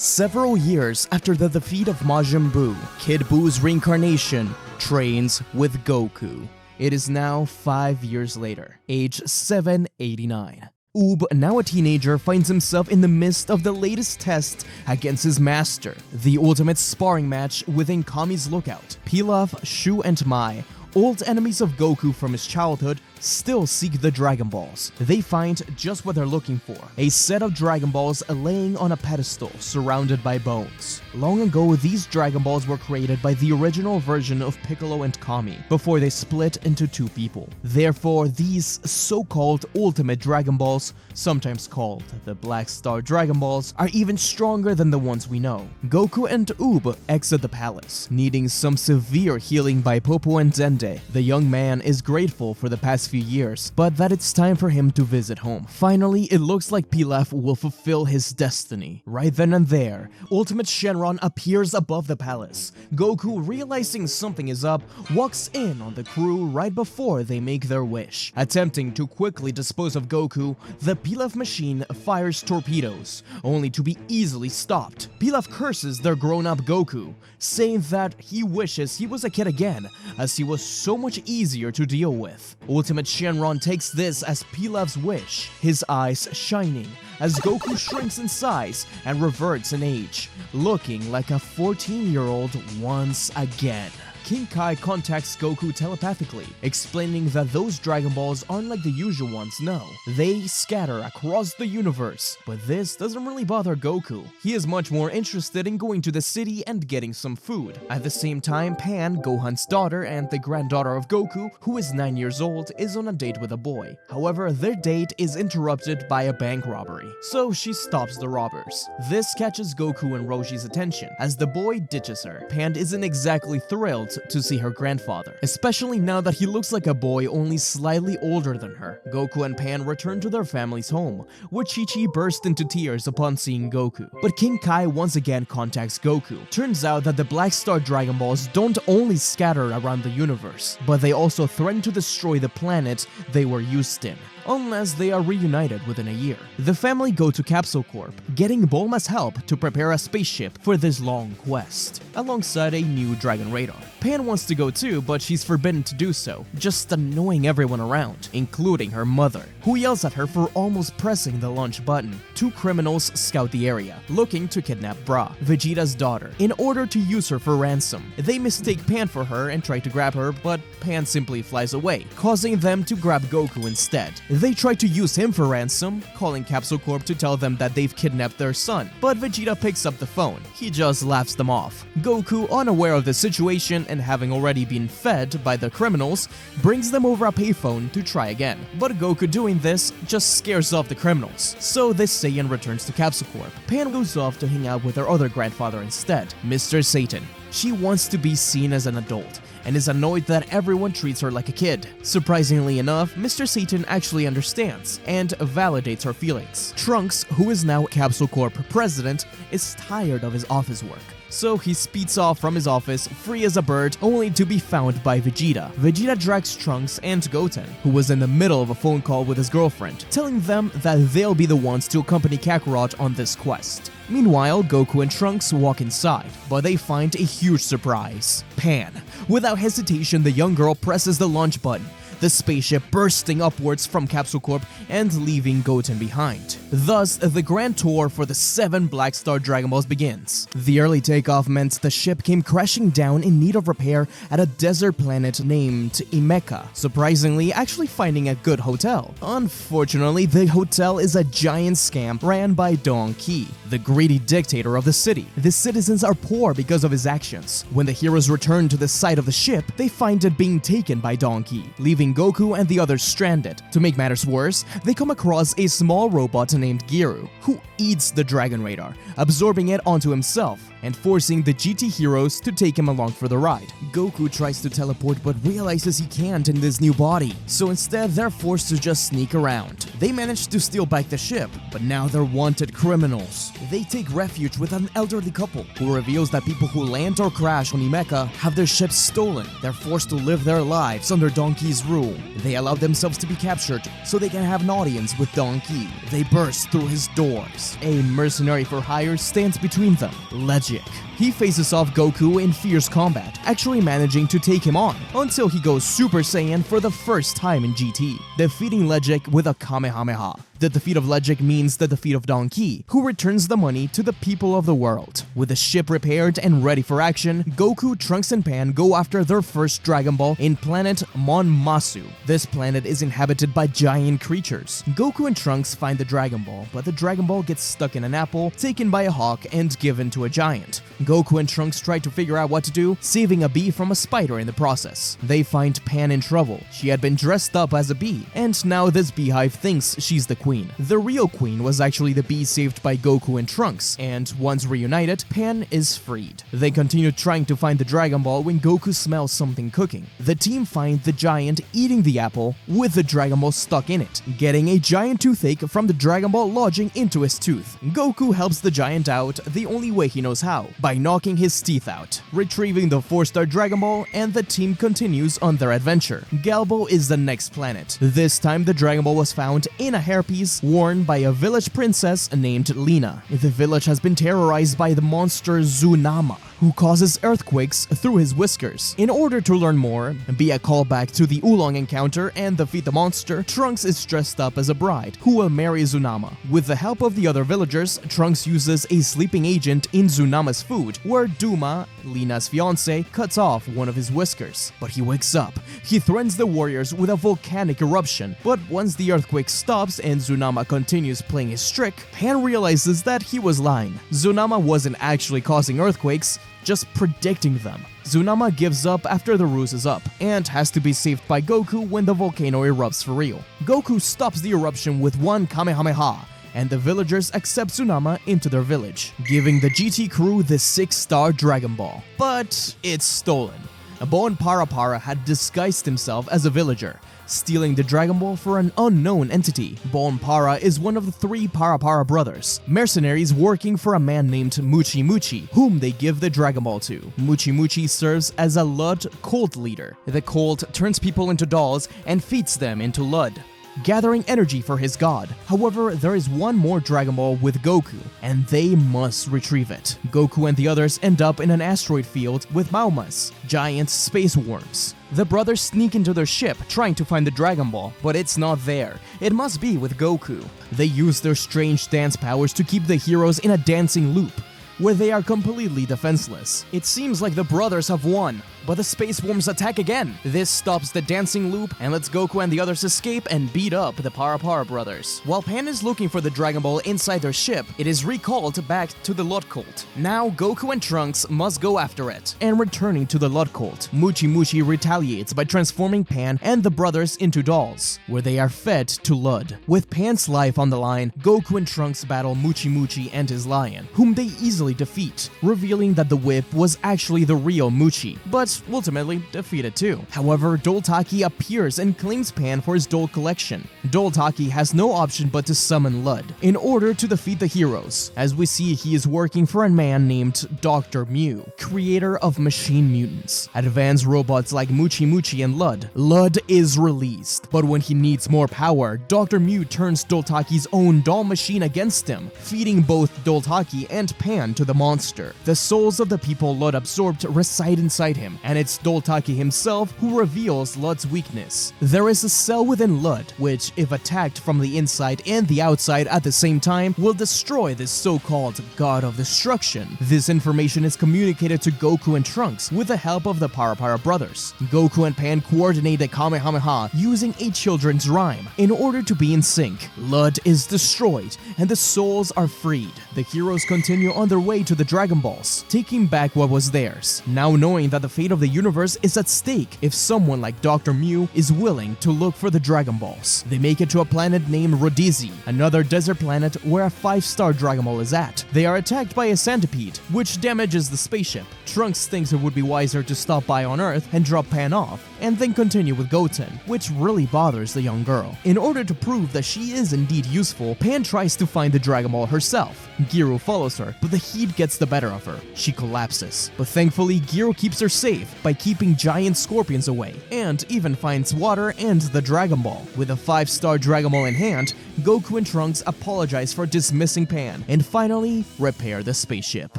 Several years after the defeat of Majin Buu, Kid Buu's reincarnation trains with Goku. It is now 5 years later, age 789. Oob, now a teenager, finds himself in the midst of the latest test against his master, the ultimate sparring match within Kami's lookout. Pilaf, Shu, and Mai, old enemies of Goku from his childhood, still seek the Dragon Balls. They find just what they're looking for, a set of Dragon Balls laying on a pedestal surrounded by bones. Long ago, these Dragon Balls were created by the original version of Piccolo and Kami, before they split into two people. Therefore, these so-called Ultimate Dragon Balls, sometimes called the Black Star Dragon Balls, are even stronger than the ones we know. Goku and Oob exit the palace, needing some severe healing by Popo and Dende. The young man is grateful for the past few years, but that it's time for him to visit home. Finally, it looks like Pilaf will fulfill his destiny. Right then and there, Ultimate Shenron appears above the palace. Goku, realizing something is up, walks in on the crew right before they make their wish. Attempting to quickly dispose of Goku, the Pilaf machine fires torpedoes, only to be easily stopped. Pilaf curses their grown-up Goku, saying that he wishes he was a kid again, as he was so much easier to deal with. Ultimate Shenron takes this as Pilaf's wish, his eyes shining as Goku shrinks in size and reverts in age, looking like a 14-year-old once again. King Kai contacts Goku telepathically, explaining that those Dragon Balls aren't like the usual ones, no. They scatter across the universe, but this doesn't really bother Goku. He is much more interested in going to the city and getting some food. At the same time, Pan, Gohan's daughter and the granddaughter of Goku, who is 9 years old, is on a date with a boy. However, their date is interrupted by a bank robbery, so she stops the robbers. This catches Goku and Roshi's attention, as the boy ditches her. Pan isn't exactly thrilled to see her grandfather, especially now that he looks like a boy only slightly older than her. Goku and Pan return to their family's home, where Chi-Chi burst into tears upon seeing Goku. But King Kai once again contacts Goku. Turns out that the Black Star Dragon Balls don't only scatter around the universe, but they also threaten to destroy the planet they were used in, unless they are reunited within a year. The family go to Capsule Corp, getting Bulma's help to prepare a spaceship for this long quest, alongside a new Dragon Radar. Pan wants to go too, but she's forbidden to do so, just annoying everyone around, including her mother, who yells at her for almost pressing the launch button. Two criminals scout the area, looking to kidnap Bra, Vegeta's daughter, in order to use her for ransom. They mistake Pan for her and try to grab her, but Pan simply flies away, causing them to grab Goku instead. They try to use him for ransom, calling Capsule Corp to tell them that they've kidnapped their son, but Vegeta picks up the phone. He just laughs them off. Goku, unaware of the situation and having already been fed by the criminals, brings them over a payphone to try again. But Goku doing this just scares off the criminals, so this Saiyan returns to Capsule Corp. Pan goes off to hang out with her other grandfather instead, Mr. Satan. She wants to be seen as an adult, and is annoyed that everyone treats her like a kid. Surprisingly enough, Mr. Satan actually understands and validates her feelings. Trunks, who is now Capsule Corp president, is tired of his office work, so he speeds off from his office, free as a bird, only to be found by Vegeta. Vegeta drags Trunks and Goten, who was in the middle of a phone call with his girlfriend, telling them that they'll be the ones to accompany Kakarot on this quest. Meanwhile, Goku and Trunks walk inside, but they find a huge surprise: Pan. Without hesitation, the young girl presses the launch button, the spaceship bursting upwards from Capsule Corp and leaving Goten behind. Thus, the grand tour for the 7 Black Star Dragon Balls begins. The early takeoff meant the ship came crashing down in need of repair at a desert planet named Imeka, surprisingly actually finding a good hotel. Unfortunately, the hotel is a giant scam ran by Don Qi, the greedy dictator of the city. The citizens are poor because of his actions. When the heroes return to the site of the ship, they find it being taken by Don Qi, leaving Goku and the others stranded. To make matters worse, they come across a small robot named Giru, who eats the Dragon Radar, absorbing it onto himself and forcing the GT heroes to take him along for the ride. Goku tries to teleport but realizes he can't in this new body, so instead they're forced to just sneak around. They manage to steal back the ship, but now they're wanted criminals. They take refuge with an elderly couple, who reveals that people who land or crash on Imeka have their ships stolen. They're forced to live their lives under Don Qi's rule, cruel. They allow themselves to be captured so they can have an audience with Don Qi. They burst through his doors. A mercenary for hire stands between them, Legic. He faces off Goku in fierce combat, actually managing to take him on, until he goes Super Saiyan for the first time in GT, defeating Legic with a Kamehameha. The defeat of Legic means the defeat of Don Qi, who returns the money to the people of the world. With the ship repaired and ready for action, Goku, Trunks, and Pan go after their first Dragon Ball in planet Mon Masu. This planet is inhabited by giant creatures. Goku and Trunks find the Dragon Ball, but the Dragon Ball gets stuck in an apple, taken by a hawk, and given to a giant. Goku and Trunks try to figure out what to do, saving a bee from a spider in the process. They find Pan in trouble. She had been dressed up as a bee, and now this beehive thinks she's the queen. The real queen was actually the bee saved by Goku and Trunks, and once reunited, Pan is freed. They continue trying to find the Dragon Ball when Goku smells something cooking. The team find the giant eating the apple with the Dragon Ball stuck in it, getting a giant toothache from the Dragon Ball lodging into his tooth. Goku helps the giant out the only way he knows how, by knocking his teeth out, retrieving the 4-star Dragon Ball, and the team continues on their adventure. Galbo is the next planet. This time the Dragon Ball was found in a hairpiece worn by a village princess named Lina. The village has been terrorized by the monster Zunama, who causes earthquakes through his whiskers. In order to learn more, be a callback to the Oolong encounter and defeat the monster, Trunks is dressed up as a bride who will marry Zunama. With the help of the other villagers, Trunks uses a sleeping agent in Zunama's food, where Duma, Lina's fiance, cuts off one of his whiskers. But he wakes up. He threatens the warriors with a volcanic eruption, but once the earthquake stops and Zunama continues playing his trick, Pan realizes that he was lying. Zunama wasn't actually causing earthquakes, just predicting them. Zunama gives up after the ruse is up, and has to be saved by Goku when the volcano erupts for real. Goku stops the eruption with one Kamehameha, and the villagers accept Zunama into their village, giving the GT crew the 6-star Dragon Ball. But it's stolen. Bon Para Para had disguised himself as a villager, stealing the Dragon Ball for an unknown entity. Bon Para is one of the 3 Para Para brothers, mercenaries working for a man named Muchi Muchi, whom they give the Dragon Ball to. Muchi Muchi serves as a Lud cult leader. The cult turns people into dolls and feeds them into Lud, gathering energy for his god. However, there is one more Dragon Ball with Goku, and they must retrieve it. Goku and the others end up in an asteroid field with Maumas, giant space worms. The brothers sneak into their ship trying to find the Dragon Ball, but it's not there. It must be with Goku. They use their strange dance powers to keep the heroes in a dancing loop, where they are completely defenseless. It seems like the brothers have won, but the space worms attack again. This stops the dancing loop and lets Goku and the others escape and beat up the Para Para brothers. While Pan is looking for the Dragon Ball inside their ship, it is recalled back to the Lud cult. Now Goku and Trunks must go after it. And returning to the Lud cult, Muchi Muchi retaliates by transforming Pan and the brothers into dolls, where they are fed to Lud. With Pan's life on the line, Goku and Trunks battle Muchi Muchi and his lion, whom they easily defeat, revealing that the whip was actually the real Muchi, but ultimately defeated too. However, Doltaki appears and claims Pan for his doll collection. Doltaki has no option but to summon Lud in order to defeat the heroes. As we see, he is working for a man named Dr. Mew, creator of machine mutants, advanced robots like Muchi Muchi and Lud. Lud is released, but when he needs more power, Dr. Mew turns Doltaki's own doll machine against him, feeding both Doltaki and Pan to the monster. The souls of the people Lud absorbed reside inside him, and it's Doltaki himself who reveals Lud's weakness. There is a cell within Lud, which, if attacked from the inside and the outside at the same time, will destroy this so-called God of Destruction. This information is communicated to Goku and Trunks with the help of the Para Para brothers. Goku and Pan coordinate a Kamehameha using a children's rhyme in order to be in sync. Lud is destroyed, and the souls are freed. The heroes continue on their way to the Dragon Balls, taking back what was theirs, now knowing that the fate of the universe is at stake if someone like Dr. Mew is willing to look for the Dragon Balls. They make it to a planet named Rodizi, another desert planet where a 5-star Dragon Ball is at. They are attacked by a centipede, which damages the spaceship. Trunks thinks it would be wiser to stop by on Earth and drop Pan off, and then continue with Goten, which really bothers the young girl. In order to prove that she is indeed useful, Pan tries to find the Dragon Ball herself. Gyro follows her, but the heat gets the better of her. She collapses. But thankfully, Gyro keeps her safe by keeping giant scorpions away, and even finds water and the Dragon Ball. With a 5-star Dragon Ball in hand, Goku and Trunks apologize for dismissing Pan, and finally repair the spaceship.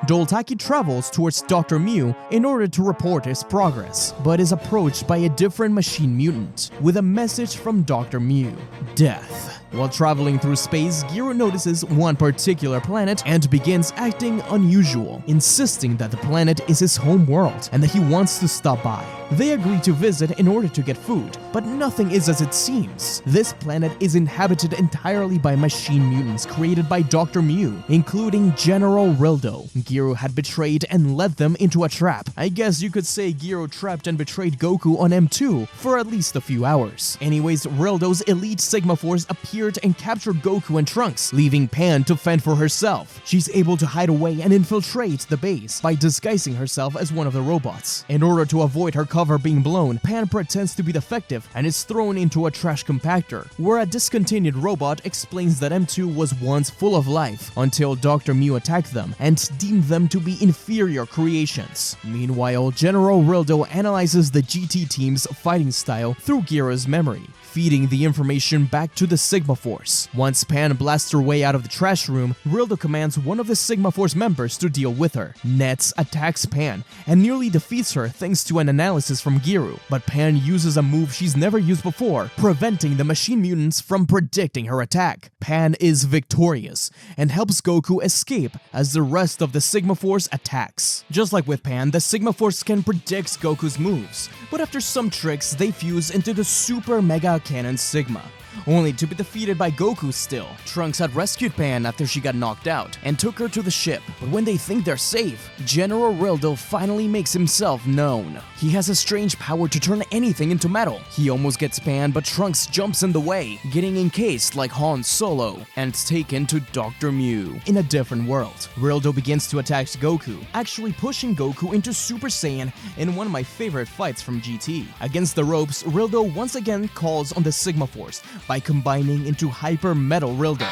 Doltaki travels towards Dr. Mew in order to report his progress, but is approached by a different machine mutant with a message from Dr. Mew: death. While traveling through space, Gyro notices one particular planet and begins acting unusual, insisting that the planet is his home world and that he wants to stop by. They agree to visit in order to get food, but nothing is as it seems. This planet is inhabited entirely by machine mutants created by Dr. Mew, including General Rildo. Gyro had betrayed and led them into a trap. I guess you could say Gyro trapped and betrayed Goku on M2 for at least a few hours. Anyways, Rildo's elite Sigma Force appeared and captured Goku and Trunks, leaving Pan to fend for herself. She's able to hide away and infiltrate the base by disguising herself as one of the robots. In order to avoid her cover being blown, Pan pretends to be defective and is thrown into a trash compactor, where a discontinued robot explains that M2 was once full of life until Dr. Mew attacked them and deemed them to be inferior creations. Meanwhile, General Rildo analyzes the GT team's fighting style through Gyro's memory, feeding the information back to the Sigma Force. Once Pan blasts her way out of the trash room, Rildo commands one of the Sigma Force members to deal with her. Nets attacks Pan and nearly defeats her thanks to an analysis from Gyro, but Pan uses a move she's never used before, preventing the machine mutants from predicting her attack. Pan is victorious and helps Goku escape as the rest of the Sigma Force attacks. Just like with Pan, the Sigma Force can predict Goku's moves, but after some tricks, they fuse into the Super Mega Cannon Sigma, only to be defeated by Goku still. Trunks had rescued Pan after she got knocked out and took her to the ship, but when they think they're safe, General Rildo finally makes himself known. He has a strange power to turn anything into metal. He almost gets Pan, but Trunks jumps in the way, getting encased like Han Solo and taken to Dr. Mew in a different world. Rildo begins to attack Goku, actually pushing Goku into Super Saiyan in one of my favorite fights from GT. Against the ropes, Rildo once again calls on the Sigma Force by combining into Hyper Metal Rildo.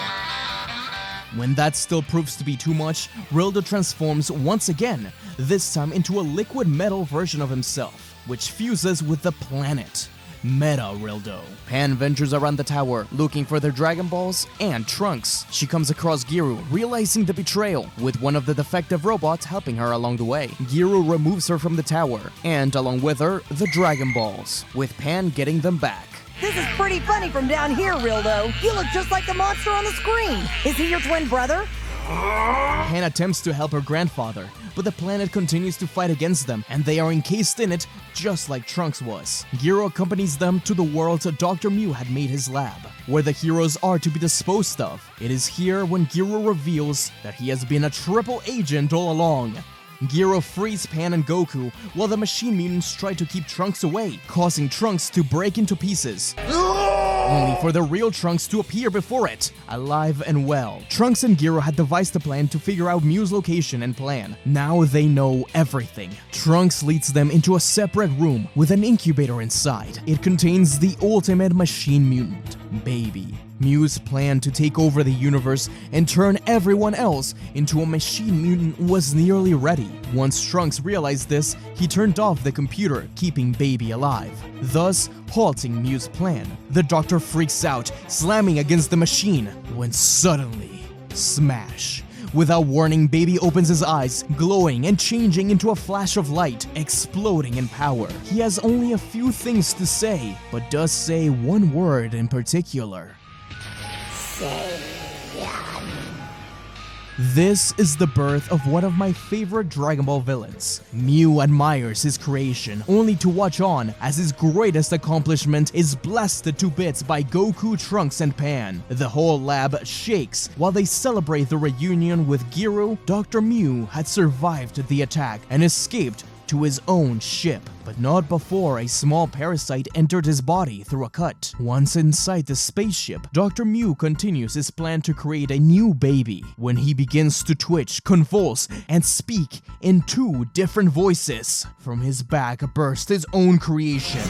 When that still proves to be too much, Rildo transforms once again, this time into a liquid metal version of himself, which fuses with the planet. Meta Rildo. Pan ventures around the tower, looking for their Dragon Balls and Trunks. She comes across Gyro, realizing the betrayal, with one of the defective robots helping her along the way. Gyro removes her from the tower, and along with her, the Dragon Balls, with Pan getting them back. This is pretty funny from down here, Rildo. You look just like the monster on the screen. Is he your twin brother? Pan attempts to help her grandfather, but the planet continues to fight against them, and they are encased in it just like Trunks was. Gyro accompanies them to the world Dr. Mew had made his lab, where the heroes are to be disposed of. It is here when Gyro reveals that he has been a triple agent all along. Gyro frees Pan and Goku, while the machine mutants try to keep Trunks away, causing Trunks to break into pieces, only for the real Trunks to appear before it, alive and well. Trunks and Gyro had devised a plan to figure out Mew's location and plan. Now they know everything. Trunks leads them into a separate room with an incubator inside. It contains the ultimate machine mutant, Baby. Mew's plan to take over the universe and turn everyone else into a machine mutant was nearly ready. Once Trunks realized this, he turned off the computer, keeping Baby alive, thus halting Mew's plan. The Doctor freaks out, slamming against the machine, when suddenly, smash. Without warning, Baby opens his eyes, glowing and changing into a flash of light, exploding in power. He has only a few things to say, but does say one word in particular. This is the birth of one of my favorite Dragon Ball villains. Mew admires his creation, only to watch on as his greatest accomplishment is blasted to bits by Goku, Trunks, and Pan. The whole lab shakes while they celebrate the reunion with Gyro. Dr. Mew had survived the attack and escaped to his own ship, but not before a small parasite entered his body through a cut. Once inside the spaceship, Dr. Mew continues his plan to create a new baby when he begins to twitch, convulse, and speak in 2 different voices. From his back burst his own creation,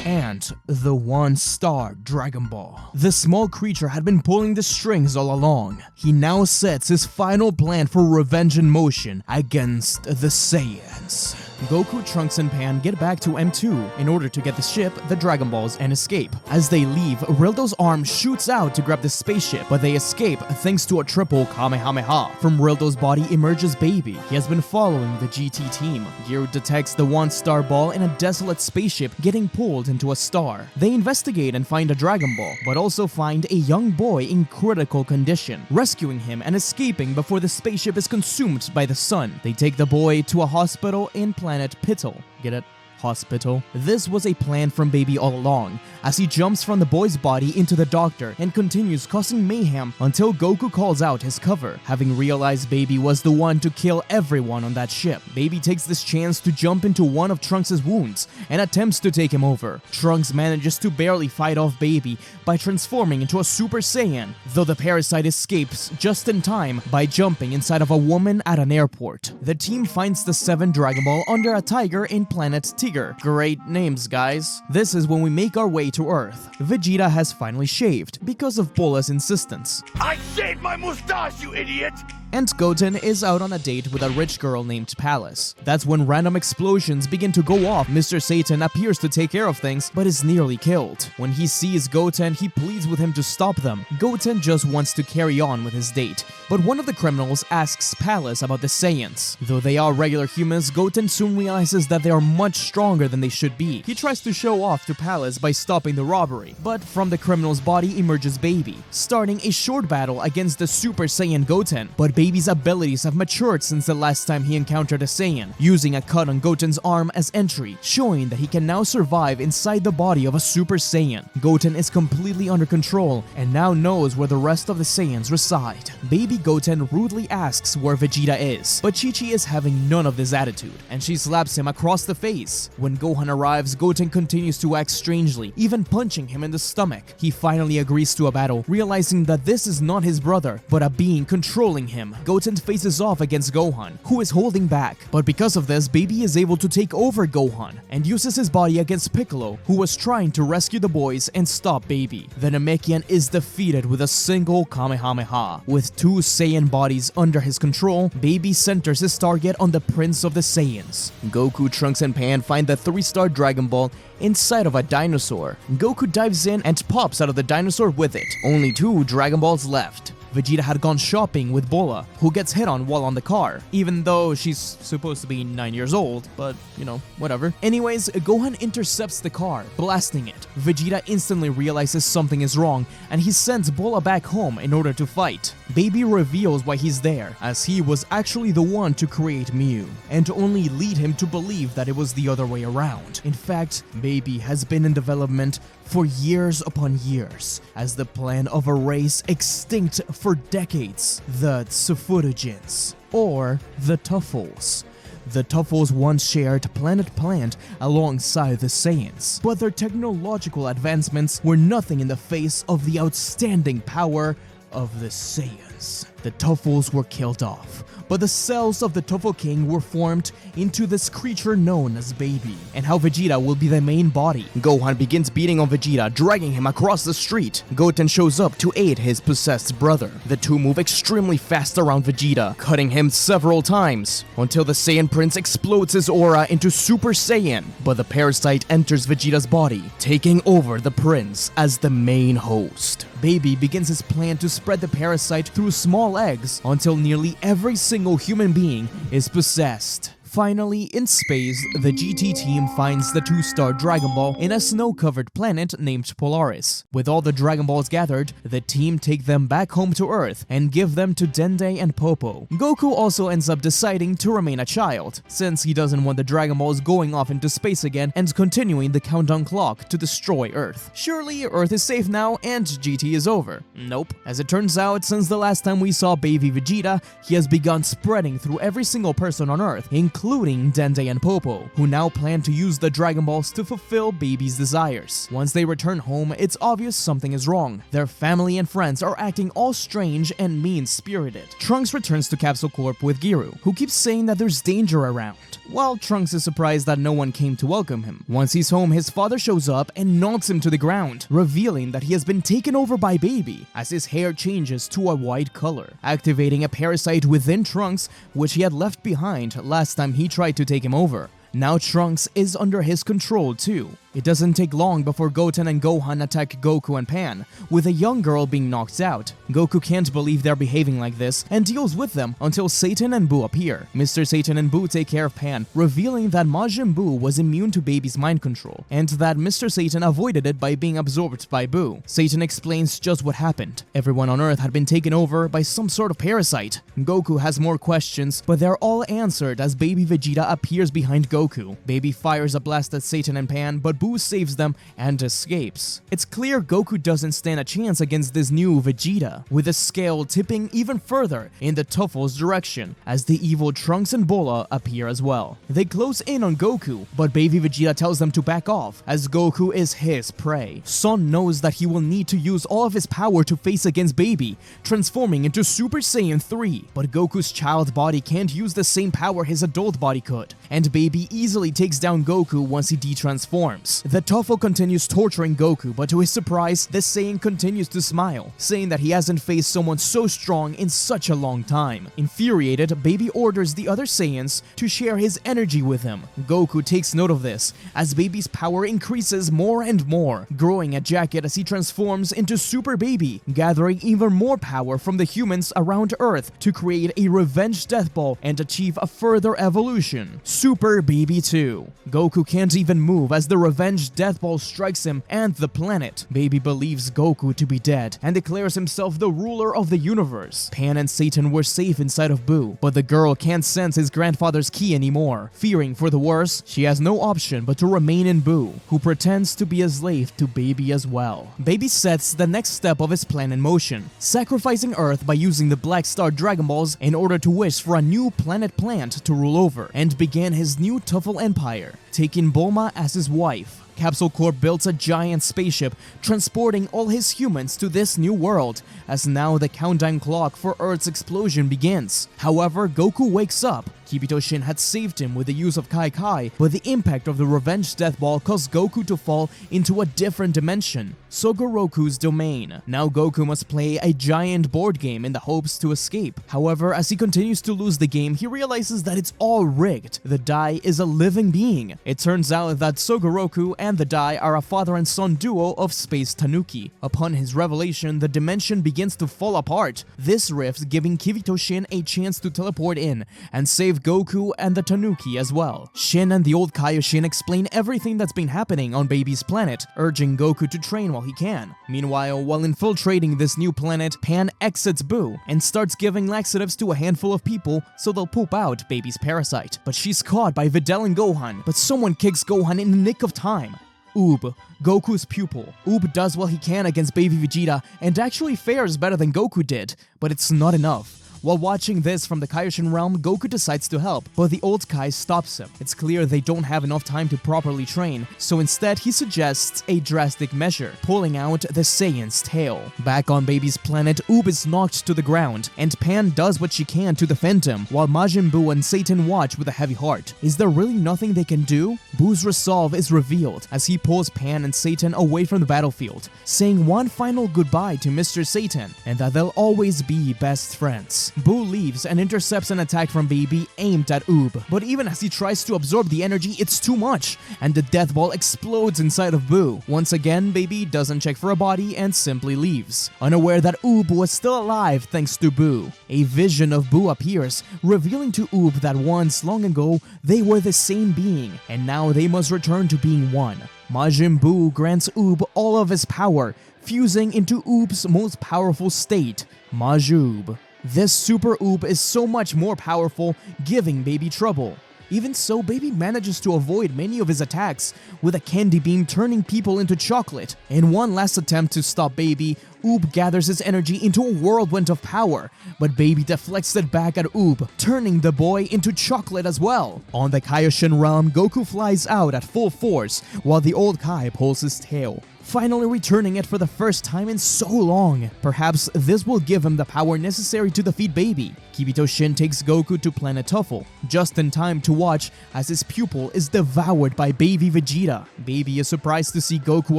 and the one-star Dragon Ball. The small creature had been pulling the strings all along. He now sets his final plan for revenge in motion against the Saiyans. Goku, Trunks, and Pan get back to M2 in order to get the ship, the Dragon Balls, and escape. As they leave, Rildo's arm shoots out to grab the spaceship, but they escape thanks to a triple Kamehameha. From Rildo's body emerges Baby. He has been following the GT team. Gear detects the one-star ball in a desolate spaceship getting pulled into a star. They investigate and find a Dragon Ball, but also find a young boy in critical condition, rescuing him and escaping before the spaceship is consumed by the sun. They take the boy to a hospital in planet Pittel. Get it? Hospital. This was a plan from Baby all along, as he jumps from the boy's body into the doctor and continues causing mayhem until Goku calls out his cover. Having realized Baby was the one to kill everyone on that ship, Baby takes this chance to jump into one of Trunks' wounds and attempts to take him over. Trunks manages to barely fight off Baby by transforming into a Super Saiyan, though the parasite escapes just in time by jumping inside of a woman at an airport. The team finds the 7th Dragon Ball under a tiger in planet Tiger. Great names, guys. This is when we make our way to Earth. Vegeta has finally shaved because of Bola's insistence. I shaved my mustache, you idiot! And Goten is out on a date with a rich girl named Palace. That's when random explosions begin to go off. Mr. Satan appears to take care of things, but is nearly killed. When he sees Goten, he pleads with him to stop them. Goten just wants to carry on with his date, but one of the criminals asks Palace about the Saiyans. Though they are regular humans, Goten soon realizes that they are much stronger than they should be. He tries to show off to Palace by stopping the robbery, but from the criminal's body emerges Baby, starting a short battle against the Super Saiyan Goten. But Baby's abilities have matured since the last time he encountered a Saiyan, using a cut on Goten's arm as entry, showing that he can now survive inside the body of a Super Saiyan. Goten is completely under control and now knows where the rest of the Saiyans reside. Baby Goten rudely asks where Vegeta is, but Chi-Chi is having none of this attitude, and she slaps him across the face. When Gohan arrives, Goten continues to act strangely, even punching him in the stomach. He finally agrees to a battle, realizing that this is not his brother, but a being controlling him. Goten faces off against Gohan, who is holding back, but because of this, Baby is able to take over Gohan and uses his body against Piccolo, who was trying to rescue the boys and stop Baby. The Namekian is defeated with a single Kamehameha. With 2 Saiyan bodies under his control, Baby centers his target on the Prince of the Saiyans. Goku, Trunks, and Pan find the 3-star Dragon Ball inside of a dinosaur. Goku dives in and pops out of the dinosaur with it. Only 2 Dragon Balls left. Vegeta had gone shopping with Bola, who gets hit on while on the car, even though she's supposed to be 9 years old, but, you know, whatever. Anyways, Gohan intercepts the car, blasting it. Vegeta instantly realizes something is wrong, and he sends Bola back home in order to fight. Baby reveals why he's there, as he was actually the one to create Mew, and to only lead him to believe that it was the other way around. In fact, Baby has been in development for years upon years, as the plan of a race extinct for decades, the Tsufurujins, or the Tuffles. The Tuffles once shared planet Plant alongside the Saiyans, but their technological advancements were nothing in the face of the outstanding power of the Saiyans. The Tuffles were killed off, but the cells of the Tuffle King were formed into this creature known as Baby, and how Vegeta will be the main body. Gohan begins beating on Vegeta, dragging him across the street. Goten shows up to aid his possessed brother. The two move extremely fast around Vegeta, cutting him several times, until the Saiyan Prince explodes his aura into Super Saiyan, but the parasite enters Vegeta's body, taking over the Prince as the main host. Baby begins his plan to spread the parasite through small eggs until nearly every single human being is possessed. Finally, in space, the GT team finds the 2-star Dragon Ball in a snow-covered planet named Polaris. With all the Dragon Balls gathered, the team take them back home to Earth and give them to Dende and Popo. Goku also ends up deciding to remain a child, since he doesn't want the Dragon Balls going off into space again and continuing the countdown clock to destroy Earth. Surely, Earth is safe now and GT is over. Nope. As it turns out, since the last time we saw Baby Vegeta, he has begun spreading through every single person on Earth, including including Dende and Popo, who now plan to use the Dragon Balls to fulfill Baby's desires. Once they return home, it's obvious something is wrong. Their family and friends are acting all strange and mean-spirited. Trunks returns to Capsule Corp with Giru, who keeps saying that there's danger around, while Trunks is surprised that no one came to welcome him. Once he's home, his father shows up and knocks him to the ground, revealing that he has been taken over by Baby, as his hair changes to a white color, activating a parasite within Trunks, which he had left behind last time he tried to take him over. Now Trunks is under his control too. It doesn't take long before Goten and Gohan attack Goku and Pan, with a young girl being knocked out. Goku can't believe they're behaving like this and deals with them until Satan and Buu appear. Mr. Satan and Buu take care of Pan, revealing that Majin Buu was immune to Baby's mind control, and that Mr. Satan avoided it by being absorbed by Buu. Satan explains just what happened. Everyone on Earth had been taken over by some sort of parasite. Goku has more questions, but they're all answered as Baby Vegeta appears behind Goku. Baby fires a blast at Satan and Pan, but Buu saves them and escapes. It's clear Goku doesn't stand a chance against this new Vegeta, with the scale tipping even further in the Tuffle's direction as the evil Trunks and Bola appear as well. They close in on Goku, but Baby Vegeta tells them to back off as Goku is his prey. Son knows that he will need to use all of his power to face against Baby, transforming into Super Saiyan 3, but Goku's child body can't use the same power his adult body could, and Baby easily takes down Goku once he de-transforms. The Tuffle continues torturing Goku, but to his surprise, the Saiyan continues to smile, saying that he hasn't faced someone so strong in such a long time. Infuriated, Baby orders the other Saiyans to share his energy with him. Goku takes note of this, as Baby's power increases more and more, growing a jacket as he transforms into Super Baby, gathering even more power from the humans around Earth to create a revenge death ball and achieve a further evolution. Super Baby 2. Goku can't even move as the revenge death ball strikes him and the planet. Baby believes Goku to be dead and declares himself the ruler of the universe. Pan and Satan were safe inside of Buu, but the girl can't sense his grandfather's ki anymore. Fearing for the worst, she has no option but to remain in Buu, who pretends to be a slave to Baby as well. Baby sets the next step of his plan in motion, sacrificing Earth by using the Black Star Dragon Balls in order to wish for a new planet plant to rule over, and begin his new Tuffle Empire, taking Bulma as his wife. Capsule Corp builds a giant spaceship, transporting all his humans to this new world, as now the countdown clock for Earth's explosion begins. However, Goku wakes up. Kibito Shin had saved him with the use of Kai Kai, but the impact of the Revenge Death Ball caused Goku to fall into a different dimension, Sogoroku's domain. Now Goku must play a giant board game in the hopes to escape. However, as he continues to lose the game, he realizes that it's all rigged. The Dai is a living being. It turns out that Sogoroku and the Dai are a father and son duo of Space Tanuki. Upon his revelation, the dimension begins to fall apart, this rift giving Kibito Shin a chance to teleport in and save Goku and the Tanuki as well. Shin and the old Kaioshin explain everything that's been happening on Baby's planet, urging Goku to train while he can. Meanwhile, while infiltrating this new planet, Pan exits Buu and starts giving laxatives to a handful of people so they'll poop out Baby's parasite. But she's caught by Videl and Gohan, but someone kicks Gohan in the nick of time. Oob, Goku's pupil. Oob does what he can against Baby Vegeta and actually fares better than Goku did, but it's not enough. While watching this from the Kaioshin realm, Goku decides to help, but the old Kai stops him. It's clear they don't have enough time to properly train, so instead he suggests a drastic measure, pulling out the Saiyan's tail. Back on Baby's planet, Oob is knocked to the ground, and Pan does what she can to defend him, while Majin Buu and Satan watch with a heavy heart. Is there really nothing they can do? Buu's resolve is revealed as he pulls Pan and Satan away from the battlefield, saying one final goodbye to Mr. Satan, and that they'll always be best friends. Buu leaves and intercepts an attack from Baby aimed at Oob, but even as he tries to absorb the energy, it's too much, and the death ball explodes inside of Buu. Once again, Baby doesn't check for a body and simply leaves, unaware that Oob was still alive thanks to Buu. A vision of Buu appears, revealing to Oob that once, long ago, they were the same being, and now they must return to being one. Majin Buu grants Oob all of his power, fusing into Oob's most powerful state, Majoob. This Super Oob is so much more powerful, giving Baby trouble. Even so, Baby manages to avoid many of his attacks, with a candy beam turning people into chocolate. In one last attempt to stop Baby, Oob gathers his energy into a whirlwind of power, but Baby deflects it back at Oob, turning the boy into chocolate as well. On the Kaioshin realm, Goku flies out at full force, while the old Kai pulls his tail, finally returning it for the first time in so long. Perhaps this will give him the power necessary to defeat Baby. Kibito Shin takes Goku to Planet Tuffle, just in time to watch as his pupil is devoured by Baby Vegeta. Baby is surprised to see Goku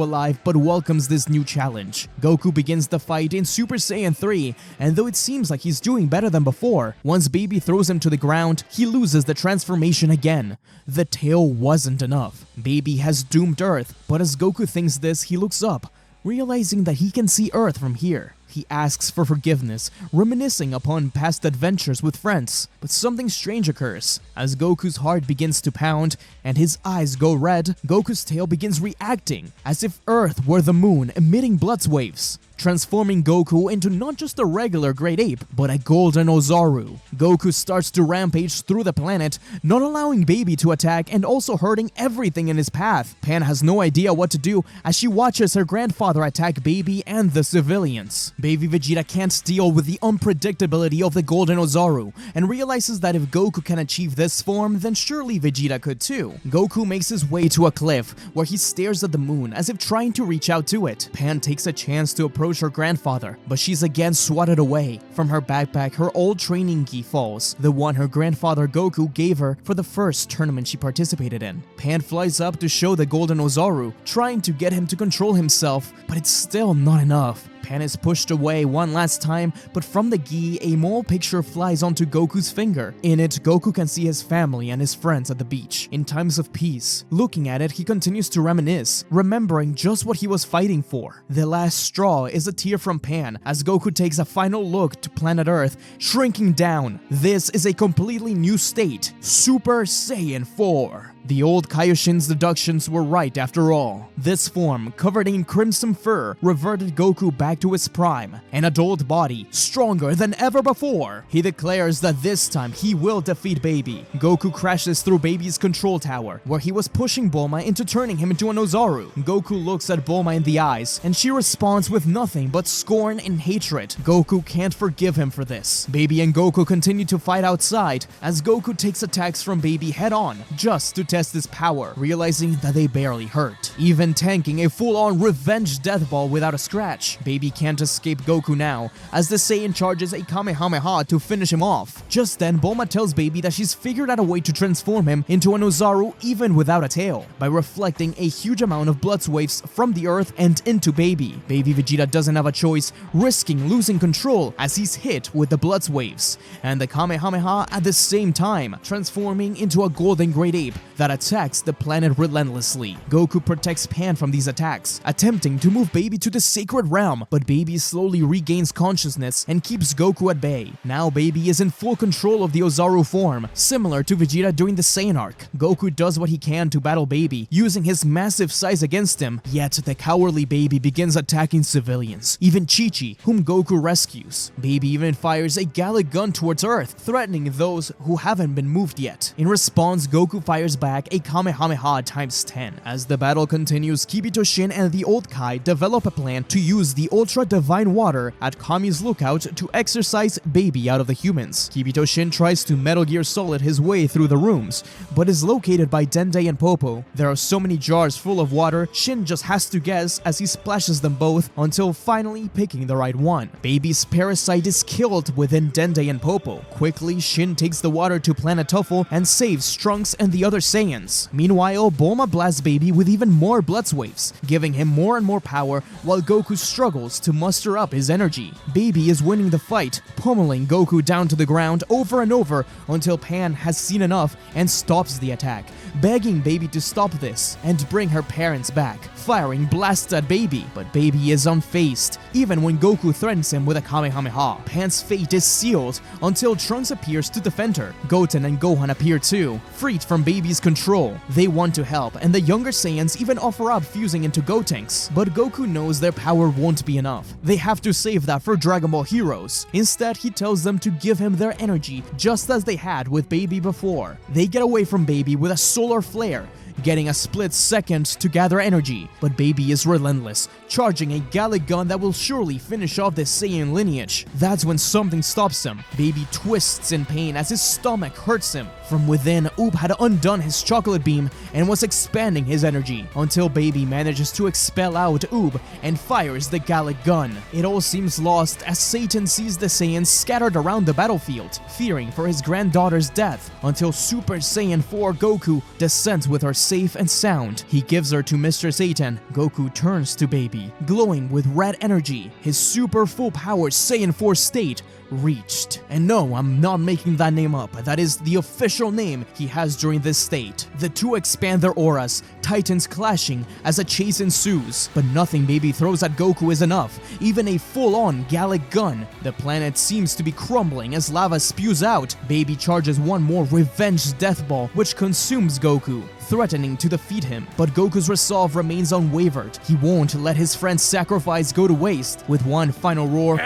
alive but welcomes this new challenge. Goku begins the fight in Super Saiyan 3, and though it seems like he's doing better than before, once Baby throws him to the ground, he loses the transformation again. The tail wasn't enough. Baby has doomed Earth, but as Goku thinks this, he looks up, realizing that he can see Earth from here. He asks for forgiveness, reminiscing upon past adventures with friends, but something strange occurs. As Goku's heart begins to pound and his eyes go red, Goku's tail begins reacting, as if Earth were the moon emitting blood waves, transforming Goku into not just a regular great ape, but a golden Ozaru. Goku starts to rampage through the planet, not allowing Baby to attack and also hurting everything in his path. Pan has no idea what to do as she watches her grandfather attack Baby and the civilians. Baby Vegeta can't deal with the unpredictability of the golden Ozaru and realizes that if Goku can achieve this form, then surely Vegeta could too. Goku makes his way to a cliff where he stares at the moon as if trying to reach out to it. Pan takes a chance to approach her grandfather, but she's again swatted away. From her backpack, her old training gi falls, the one her grandfather Goku gave her for the first tournament she participated in. Pan flies up to show the golden Ozaru, trying to get him to control himself, but it's still not enough. Pan is pushed away one last time, but from the gi, a mole picture flies onto Goku's finger. In it, Goku can see his family and his friends at the beach, in times of peace. Looking at it, he continues to reminisce, remembering just what he was fighting for. The last straw is a tear from Pan, as Goku takes a final look to planet Earth, shrinking down. This is a completely new state, Super Saiyan 4. The old Kaioshin's deductions were right after all. This form, covered in crimson fur, reverted Goku back to his prime, an adult body, stronger than ever before. He declares that this time he will defeat Baby. Goku crashes through Baby's control tower, where he was pushing Bulma into turning him into an Ozaru. Goku looks at Bulma in the eyes, and she responds with nothing but scorn and hatred. Goku can't forgive him for this. Baby and Goku continue to fight outside, as Goku takes attacks from Baby head-on, just to test his power, realizing that they barely hurt, even tanking a full-on revenge death ball without a scratch. Baby can't escape Goku now, as the Saiyan charges a Kamehameha to finish him off. Just then, Bulma tells Baby that she's figured out a way to transform him into an Ozaru even without a tail, by reflecting a huge amount of blood waves from the earth and into Baby. Baby Vegeta doesn't have a choice, risking losing control as he's hit with the blood waves, and the Kamehameha at the same time, transforming into a golden great ape that attacks the planet relentlessly. Goku protects Pan from these attacks, attempting to move Baby to the sacred realm, but Baby slowly regains consciousness and keeps Goku at bay. Now Baby is in full control of the Ozaru form, similar to Vegeta during the Saiyan arc. Goku does what he can to battle Baby, using his massive size against him, yet the cowardly Baby begins attacking civilians, even Chi-Chi, whom Goku rescues. Baby even fires a Gallic gun towards Earth, threatening those who haven't been moved yet. In response, Goku fires back a Kamehameha times 10. As the battle continues, Kibito Shin and the old Kai develop a plan to use the Ultra Divine Water at Kami's lookout to exorcise Baby out of the humans. Kibito Shin tries to Metal Gear Solid his way through the rooms, but is located by Dende and Popo. There are so many jars full of water, Shin just has to guess as he splashes them both until finally picking the right one. Baby's parasite is killed within Dende and Popo. Quickly, Shin takes the water to Planet Tuffle and saves Trunks and the other Saiyans. Meanwhile, Bulma blasts Baby with even more blood waves, giving him more and more power while Goku struggles to muster up his energy. Baby is winning the fight, pummeling Goku down to the ground over and over until Pan has seen enough and stops the attack, begging Baby to stop this and bring her parents back, firing blasts at Baby, but Baby is unfazed, even when Goku threatens him with a Kamehameha. Pan's fate is sealed until Trunks appears to defend her. Goten and Gohan appear too, freed from Baby's control. They want to help, and the younger Saiyans even offer up fusing into Gotenks. But Goku knows their power won't be enough. They have to save that for Dragon Ball heroes. Instead, he tells them to give him their energy just as they had with Baby before. They get away from Baby with a solar flare, getting a split second to gather energy, but Baby is relentless, charging a Gallic gun that will surely finish off this Saiyan lineage. That's when something stops him. Baby twists in pain as his stomach hurts him. From within, Oop had undone his chocolate beam and was expanding his energy, until Baby manages to expel out Oob and fires the Gallic gun. It all seems lost as Satan sees the Saiyans scattered around the battlefield, fearing for his granddaughter's death, until Super Saiyan 4 Goku descends with her safe and sound. He gives her to Mr. Satan. Goku turns to Baby, glowing with red energy. His super full-powered Saiyan 4 state reached. And no, I'm not making that name up. That is the official name he has during this state. The two expand their auras, titans clashing as a chase ensues. But nothing Baby throws at Goku is enough, even a full-on Gallic gun. The planet seems to be crumbling as lava spews out. Baby charges one more revenge death ball, which consumes Goku, threatening to defeat him. But Goku's resolve remains unwavered. He won't let his friend's sacrifice go to waste. With one final roar,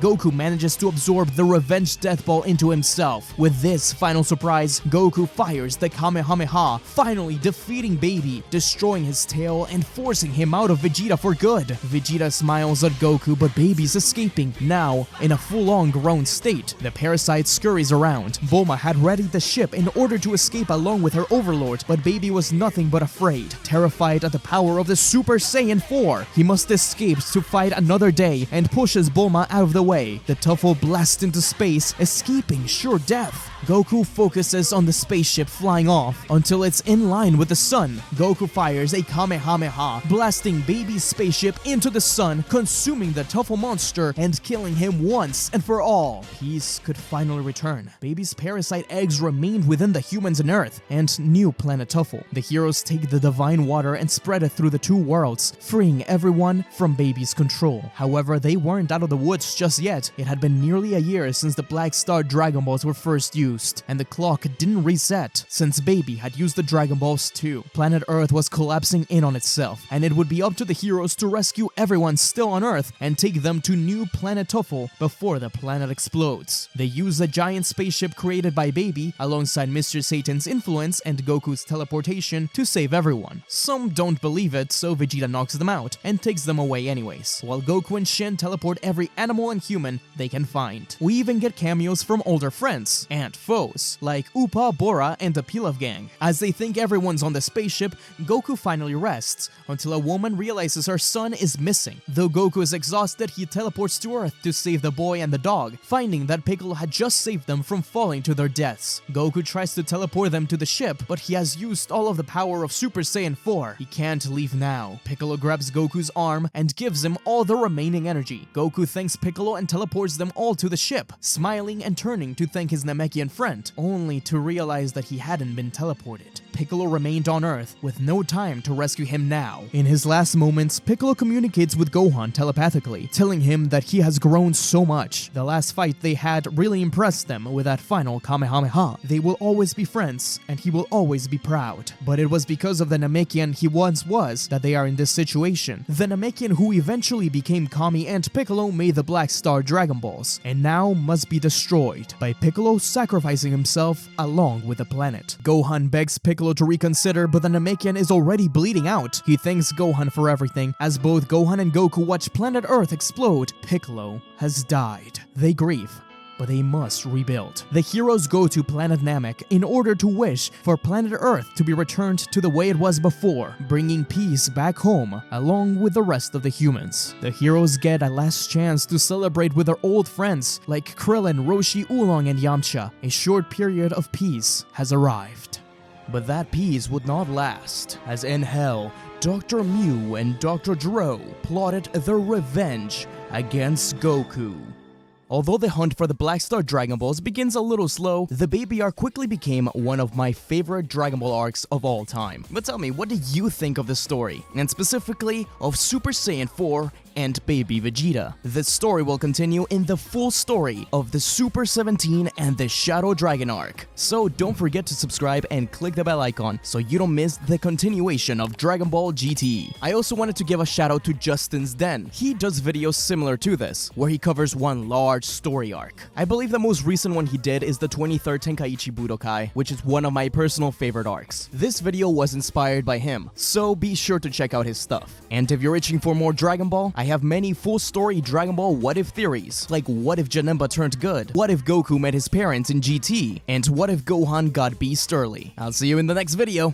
Goku manages to absorb the revenge death ball into himself. With this final surprise, Goku fires the Kamehameha, finally defeating Baby, destroying his tail and forcing him out of Vegeta for good. Vegeta smiles at Goku, but Baby's escaping, now in a full-on grown state. The parasite scurries around. Bulma had readied the ship in order to escape along with her overlord, but Baby was nothing but afraid. Terrified at the power of the Super Saiyan 4, he must escape to fight another day and pushes Bulma out of the way. The Tuffle blasts into space, escaping sure death. Goku focuses on the spaceship flying off until it's in line with the sun. Goku fires a Kamehameha, blasting Baby's spaceship into the sun, consuming the Tuffle monster and killing him once and for all. Peace could finally return. Baby's parasite eggs remained within the humans and Earth and new planet Tuffle. The heroes take the divine water and spread it through the two worlds, freeing everyone from Baby's control. However, they weren't out of the woods just yet. It had been nearly a year since the Black Star Dragon Balls were first used, and the clock didn't reset since Baby had used the Dragon Balls too. Planet Earth was collapsing in on itself, and it would be up to the heroes to rescue everyone still on Earth and take them to new planet Tuffle before the planet explodes. They use a giant spaceship created by Baby, alongside Mr. Satan's influence and Goku's teleportation, to save everyone. Some don't believe it, so Vegeta knocks them out and takes them away anyways, while Goku and Shin teleport every animal and human they can find. We even get cameos from older friends and foes, like Upa, Bora, and the Pilaf gang. As they think everyone's on the spaceship, Goku finally rests, until a woman realizes her son is missing. Though Goku is exhausted, he teleports to Earth to save the boy and the dog, finding that Piccolo had just saved them from falling to their deaths. Goku tries to teleport them to the ship, but he has used all of the power of Super Saiyan 4. He can't leave now. Piccolo grabs Goku's arm and gives him all the remaining energy. Goku thanks Piccolo and teleports them all to the ship, smiling and turning to thank his Namekian friend, only to realize that he hadn't been teleported. Piccolo remained on Earth, with no time to rescue him now. In his last moments, Piccolo communicates with Gohan telepathically, telling him that he has grown so much. The last fight they had really impressed them with that final Kamehameha. They will always be friends, and he will always be proud. But it was because of the Namekian he once was that they are in this situation. The Namekian who eventually became Kami and Piccolo made the Black Star Dragon Balls, and now must be destroyed by Piccolo sacrificing himself along with the planet. Gohan begs Piccolo to reconsider, but the Namekian is already bleeding out. He thanks Gohan for everything. As both Gohan and Goku watch planet Earth explode, Piccolo has died. They grieve, but they must rebuild. The heroes go to planet Namek in order to wish for planet Earth to be returned to the way it was before, bringing peace back home along with the rest of the humans. The heroes get a last chance to celebrate with their old friends like Krillin, Roshi, Oolong, and Yamcha. A short period of peace has arrived. But that peace would not last, as in hell, Dr. Mew and Dr. Dro plotted their revenge against Goku. Although the hunt for the Black Star Dragon Balls begins a little slow, the Baby arc quickly became one of my favorite Dragon Ball arcs of all time. But tell me, what do you think of the story, and specifically of Super Saiyan 4 and Baby Vegeta. The story will continue in the full story of the Super 17 and the Shadow Dragon arc. So don't forget to subscribe and click the bell icon so you don't miss the continuation of Dragon Ball GT. I also wanted to give a shout out to Justin's Den. He does videos similar to this, where he covers one large story arc. I believe the most recent one he did is the 23rd Tenkaichi Budokai, which is one of my personal favorite arcs. This video was inspired by him, so be sure to check out his stuff. And if you're itching for more Dragon Ball, I have many full story Dragon Ball what if theories, like what if Janemba turned good, what if Goku met his parents in GT, and what if Gohan got Beast early. I'll see you in the next video.